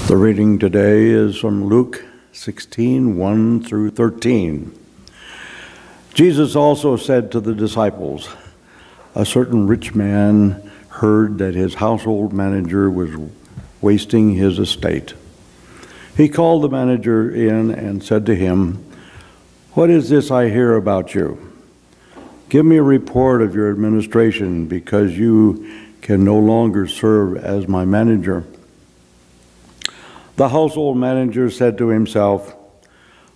The reading today is from Luke 16, 1 through 13. Jesus also said to the disciples, "A certain rich man heard that his household manager was wasting his estate. He called the manager in and said to him, 'What is this I hear about you? Give me a report of your administration, because you can no longer serve as my manager.' The household manager said to himself,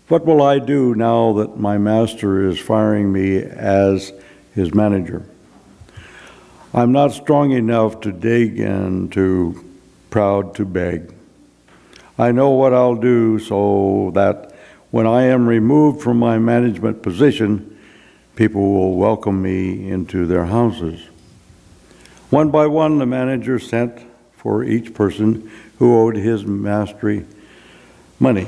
'What will I do now that my master is firing me as his manager? I'm not strong enough to dig and too proud to beg. I know what I'll do so that when I am removed from my management position, people will welcome me into their houses.' One by one, the manager sent for each person who owed his master money.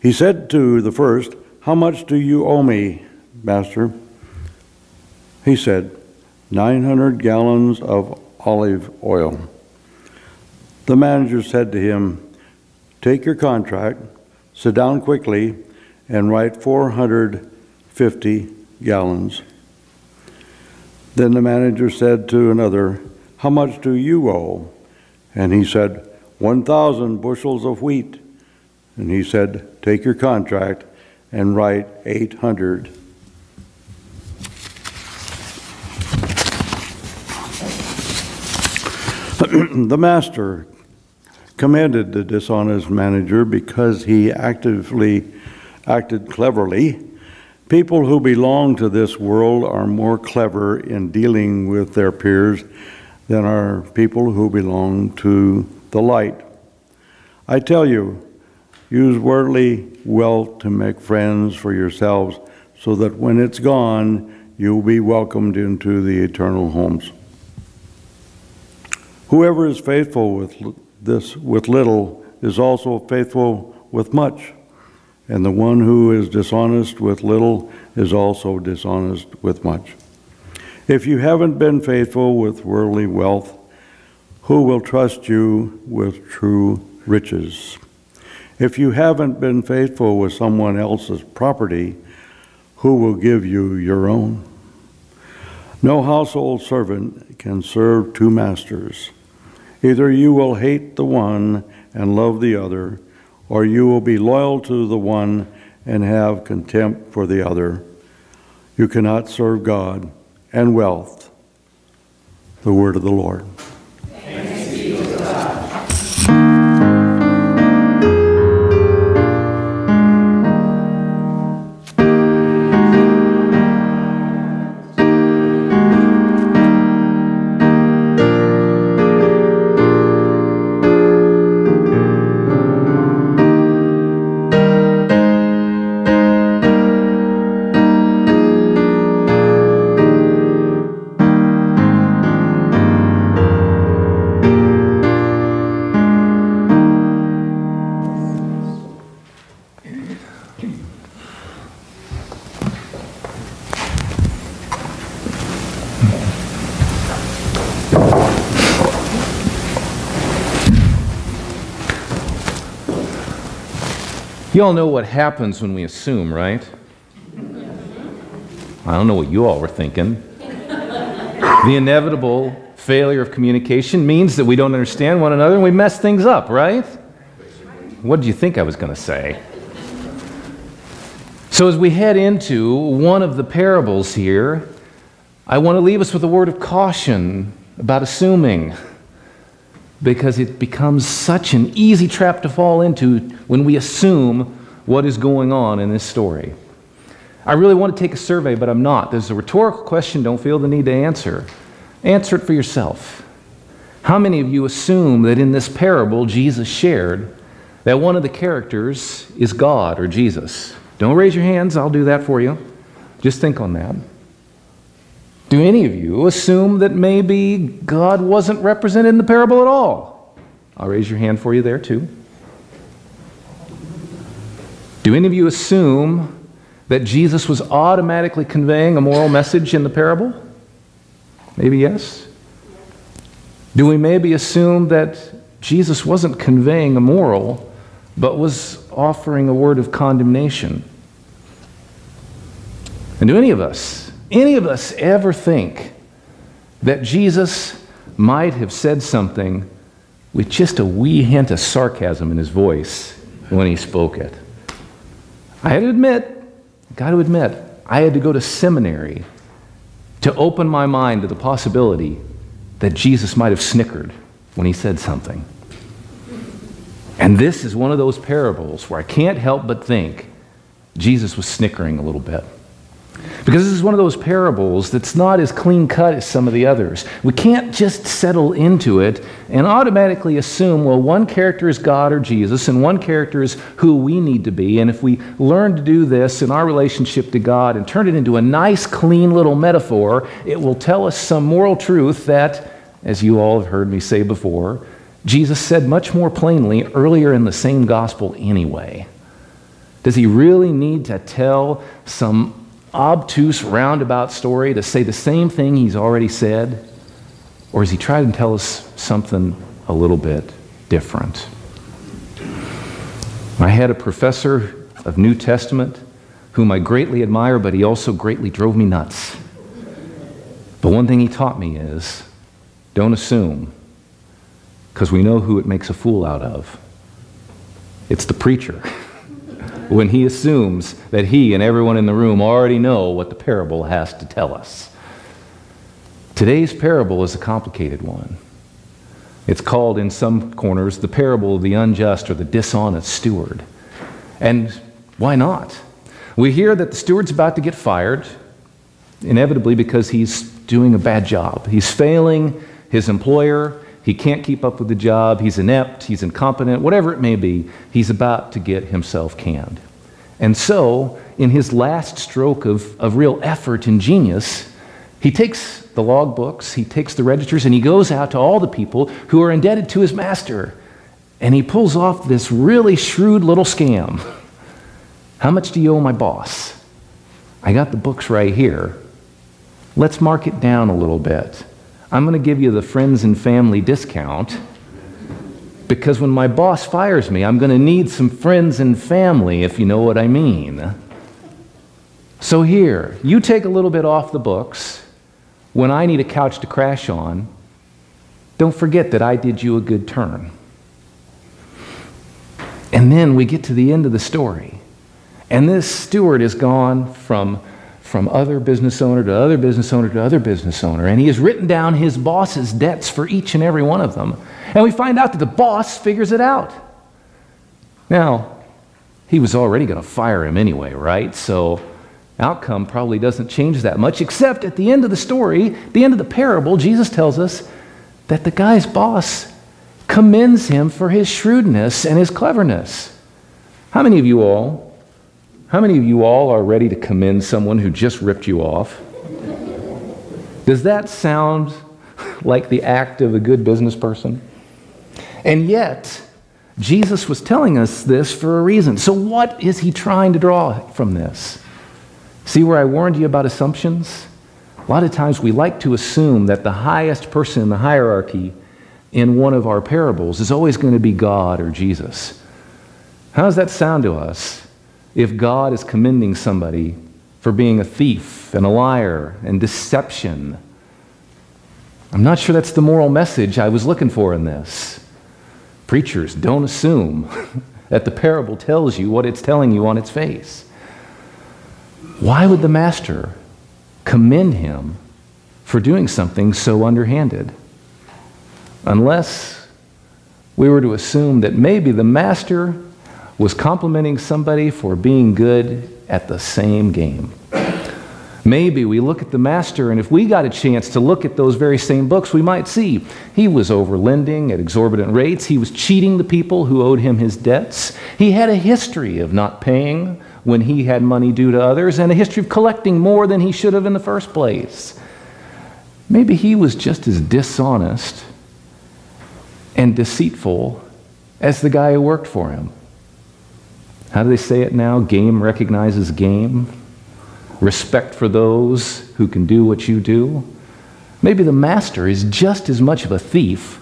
He said to the first, 'How much do you owe me, master?' He said, 900 gallons of olive oil. The manager said to him, 'Take your contract, sit down quickly, and write 450 gallons. Then the manager said to another, 'How much do you owe?' And he said, 1,000 bushels of wheat. And he said, 'Take your contract and write 800. The master commended the dishonest manager because he acted cleverly. People who belong to this world are more clever in dealing with their peers than are people who belong to the light. I tell you, use worldly wealth to make friends for yourselves, so that when it's gone, you will be welcomed into the eternal homes. Whoever is faithful with little is also faithful with much, and the one who is dishonest with little is also dishonest with much. If you haven't been faithful with worldly wealth, who will trust you with true riches? If you haven't been faithful with someone else's property, who will give you your own? No household servant can serve two masters. Either you will hate the one and love the other, or you will be loyal to the one and have contempt for the other. You cannot serve God and wealth. The word of the Lord. Thanks be to God. You all know what happens when we assume, right? I don't know what you all were thinking. The inevitable failure of communication means that we don't understand one another and we mess things up, right? What did you think I was going to say? So as we head into one of the parables here, I want to leave us with a word of caution about assuming, because it becomes such an easy trap to fall into when we assume what is going on in this story. I really want to take a survey, but I'm not. There's a rhetorical question, don't feel the need to answer. Answer it for yourself. How many of you assume that in this parable Jesus shared that one of the characters is God or Jesus? Don't raise your hands, I'll do that for you. Just think on that. Do any of you assume that maybe God wasn't represented in the parable at all? I'll raise your hand for you there too. Do any of you assume that Jesus was automatically conveying a moral message in the parable? Maybe yes. Do we maybe assume that Jesus wasn't conveying a moral, but was offering a word of condemnation. And do any of us ever think that Jesus might have said something with just a wee hint of sarcasm in his voice when he spoke it? I got to admit, I had to go to seminary to open my mind to the possibility that Jesus might have snickered when he said something. And this is one of those parables where I can't help but think Jesus was snickering a little bit. Because this is one of those parables that's not as clean cut as some of the others. We can't just settle into it and automatically assume, well, one character is God or Jesus and one character is who we need to be. And if we learn to do this in our relationship to God and turn it into a nice, clean little metaphor, it will tell us some moral truth that, as you all have heard me say before, Jesus said much more plainly earlier in the same gospel anyway. Does he really need to tell some obtuse roundabout story to say the same thing he's already said? Or is he trying to tell us something a little bit different? I had a professor of New Testament whom I greatly admire, but he also greatly drove me nuts. But one thing he taught me is, don't assume, because we know who it makes a fool out of. It's the preacher. When he assumes that he and everyone in the room already know what the parable has to tell us. Today's parable is a complicated one. It's called in some corners the parable of the unjust or the dishonest steward. And why not? We hear that the steward's about to get fired, inevitably because he's doing a bad job. He's failing his employer. He can't keep up with the job. He's inept. He's incompetent. Whatever it may be, he's about to get himself canned. And so, in his last stroke of real effort and genius, he takes the log books, he takes the registers, and he goes out to all the people who are indebted to his master. And he pulls off this really shrewd little scam. How much do you owe my boss? I got the books right here. Let's mark it down a little bit. I'm going to give you the friends and family discount because when my boss fires me, I'm going to need some friends and family, if you know what I mean. So here, you take a little bit off the books. When I need a couch to crash on, don't forget that I did you a good turn. And then we get to the end of the story. And this steward has gone from other business owner to other business owner to other business owner. And he has written down his boss's debts for each and every one of them. And we find out that the boss figures it out. Now, he was already going to fire him anyway, right? So outcome probably doesn't change that much, except at the end of the story, the end of the parable, Jesus tells us that the guy's boss commends him for his shrewdness and his cleverness. How many of you all are ready to commend someone who just ripped you off? Does that sound like the act of a good business person? And yet, Jesus was telling us this for a reason. So what is he trying to draw from this? See where I warned you about assumptions? A lot of times we like to assume that the highest person in the hierarchy in one of our parables is always going to be God or Jesus. How does that sound to us? If God is commending somebody for being a thief and a liar and deception, I'm not sure that's the moral message I was looking for in this. Preachers, don't assume that the parable tells you what it's telling you on its face. Why would the master commend him for doing something so underhanded? Unless we were to assume that maybe the master was complimenting somebody for being good at the same game. Maybe we look at the master, and if we got a chance to look at those very same books, we might see he was overlending at exorbitant rates. He was cheating the people who owed him his debts. He had a history of not paying when he had money due to others, and a history of collecting more than he should have in the first place. Maybe he was just as dishonest and deceitful as the guy who worked for him. How do they say it now? Game recognizes game. Respect for those who can do what you do. Maybe the master is just as much of a thief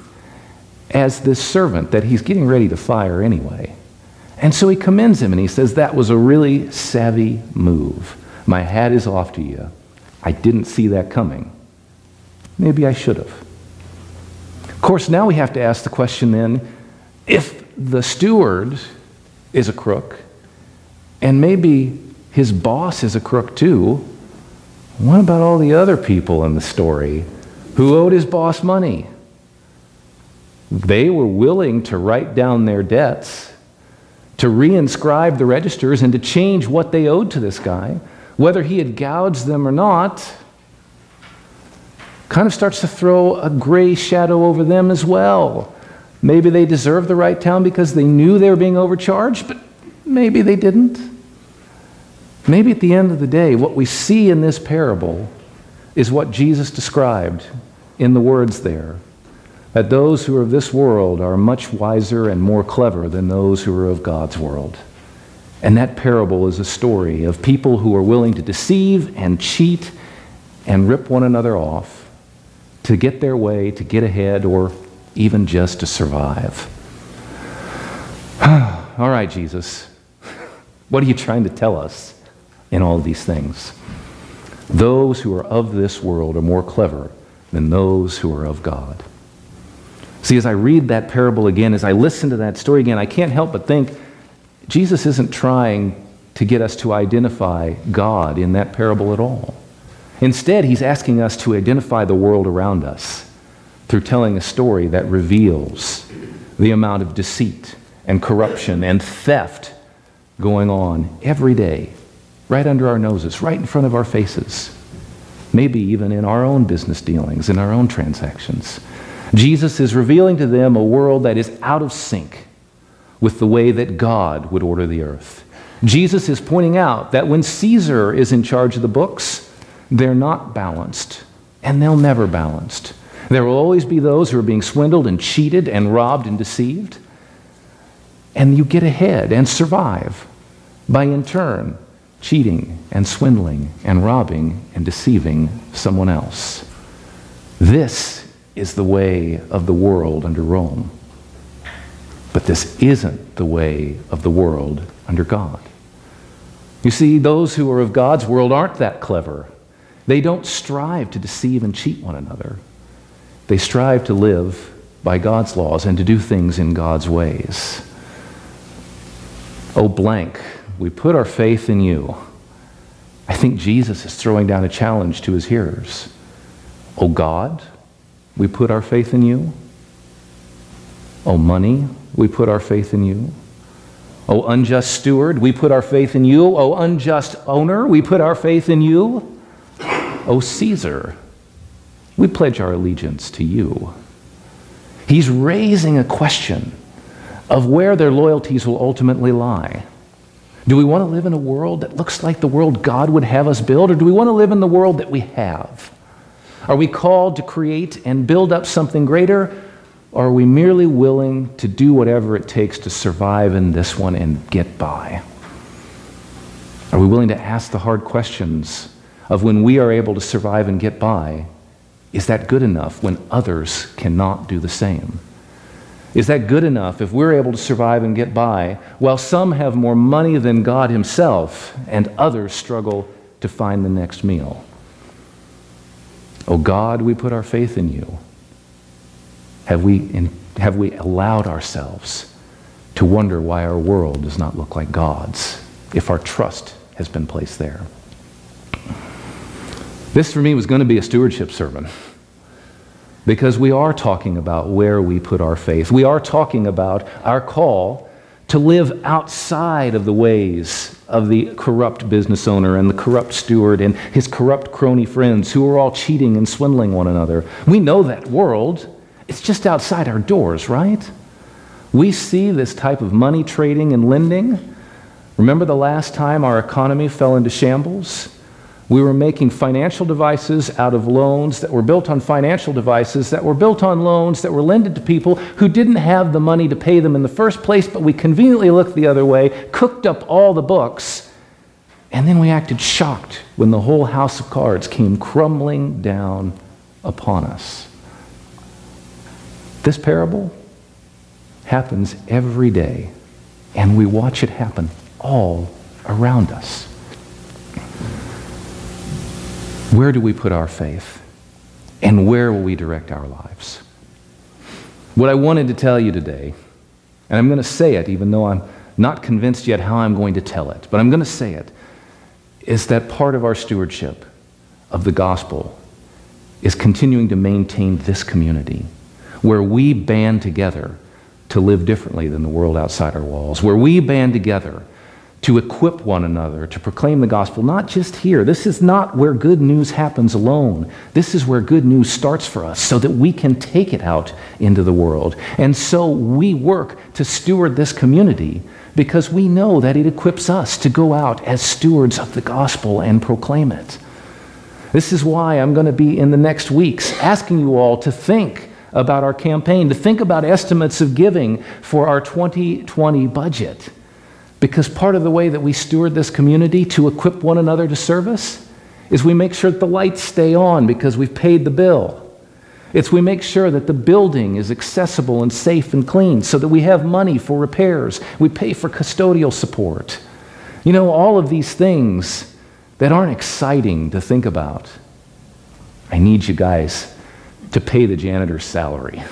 as this servant that he's getting ready to fire anyway. And so he commends him and he says, that was a really savvy move. My hat is off to you. I didn't see that coming. Maybe I should have. Of course, now we have to ask the question then, if the steward is a crook, and maybe his boss is a crook too, what about all the other people in the story who owed his boss money? They were willing to write down their debts, to reinscribe the registers, and to change what they owed to this guy, whether he had gouged them or not. Kind of starts to throw a gray shadow over them as well. Maybe they deserved the write down because they knew they were being overcharged, but maybe they didn't. Maybe at the end of the day, what we see in this parable is what Jesus described in the words there, that those who are of this world are much wiser and more clever than those who are of God's world. And that parable is a story of people who are willing to deceive and cheat and rip one another off to get their way, to get ahead, or even just to survive. All right, Jesus, what are you trying to tell us in all of these things? Those who are of this world are more clever than those who are of God. See, as I read that parable again, as I listen to that story again, I can't help but think Jesus isn't trying to get us to identify God in that parable at all. Instead, he's asking us to identify the world around us through telling a story that reveals the amount of deceit and corruption and theft going on every day, right under our noses, right in front of our faces, maybe even in our own business dealings, in our own transactions. Jesus is revealing to them a world that is out of sync with the way that God would order the earth. Jesus is pointing out that when Caesar is in charge of the books, they're not balanced, and they'll never balanced. There will always be those who are being swindled and cheated and robbed and deceived. And you get ahead and survive by, in turn, cheating and swindling and robbing and deceiving someone else. This is the way of the world under Rome. But this isn't the way of the world under God. You see, those who are of God's world aren't that clever. They don't strive to deceive and cheat one another. They strive to live by God's laws and to do things in God's ways. Oh, blank, we put our faith in you. I think Jesus is throwing down a challenge to his hearers. Oh, God, we put our faith in you. Oh, money, we put our faith in you. Oh, unjust steward, we put our faith in you. Oh, unjust owner, we put our faith in you. Oh, Caesar, we pledge our allegiance to you. He's raising a question of where their loyalties will ultimately lie. Do we want to live in a world that looks like the world God would have us build, or do we want to live in the world that we have? Are we called to create and build up something greater, or are we merely willing to do whatever it takes to survive in this one and get by? Are we willing to ask the hard questions of when we are able to survive and get by, is that good enough when others cannot do the same? Is that good enough if we're able to survive and get by while some have more money than God himself and others struggle to find the next meal? Oh God, we put our faith in you. Have we allowed ourselves to wonder why our world does not look like God's if our trust has been placed there? This for me was going to be a stewardship sermon, because we are talking about where we put our faith. We are talking about our call to live outside of the ways of the corrupt business owner and the corrupt steward and his corrupt crony friends who are all cheating and swindling one another. We know that world. It's just outside our doors, right? We see this type of money trading and lending. Remember the last time our economy fell into shambles? We were making financial devices out of loans that were built on financial devices that were built on loans that were lended to people who didn't have the money to pay them in the first place, but we conveniently looked the other way, cooked up all the books, and then we acted shocked when the whole house of cards came crumbling down upon us. This parable happens every day, and we watch it happen all around us. Where do we put our faith? And where will we direct our lives? What I wanted to tell you today, and I'm going to say it even though I'm not convinced yet how I'm going to tell it, but I'm going to say it, is that part of our stewardship of the gospel is continuing to maintain this community where we band together to live differently than the world outside our walls, where we band together to equip one another to proclaim the gospel, not just here. This is not where good news happens alone. This is where good news starts for us so that we can take it out into the world. And so we work to steward this community because we know that it equips us to go out as stewards of the gospel and proclaim it. This is why I'm going to be in the next weeks asking you all to think about our campaign, to think about estimates of giving for our 2020 budget. Because part of the way that we steward this community to equip one another to service is we make sure that the lights stay on because we've paid the bill. It's we make sure that the building is accessible and safe and clean so that we have money for repairs. We pay for custodial support. You know, all of these things that aren't exciting to think about. I need you guys to pay the janitor's salary.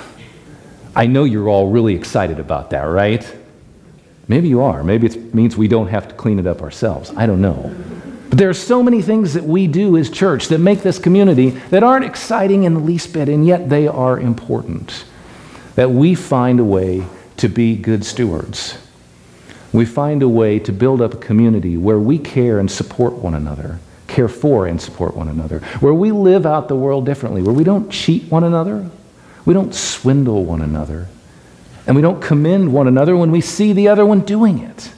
I know you're all really excited about that, right? Maybe you are. Maybe it means we don't have to clean it up ourselves. I don't know. But there are so many things that we do as church that make this community that aren't exciting in the least bit, and yet they are important. That we find a way to be good stewards. We find a way to build up a community where we care and support one another, care for and support one another, where we live out the world differently, where we don't cheat one another, we don't swindle one another, and we don't commend one another when we see the other one doing it.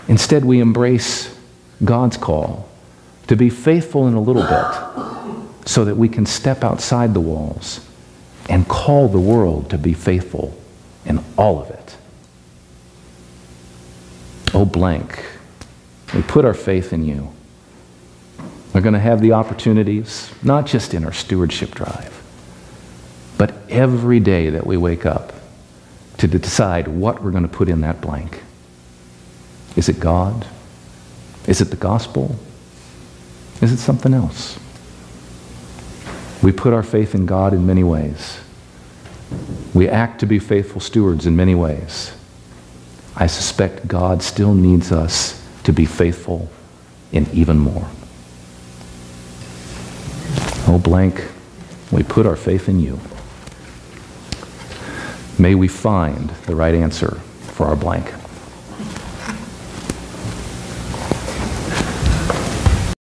Instead, we embrace God's call to be faithful in a little bit so that we can step outside the walls and call the world to be faithful in all of it. Oh, blank, we put our faith in you. We're going to have the opportunities, not just in our stewardship drive, but every day that we wake up to decide what we're going to put in that blank. Is it God? Is it the gospel? Is it something else? We put our faith in God in many ways. We act to be faithful stewards in many ways. I suspect God still needs us to be faithful in even more. Oh, blank, we put our faith in you. May we find the right answer for our blank.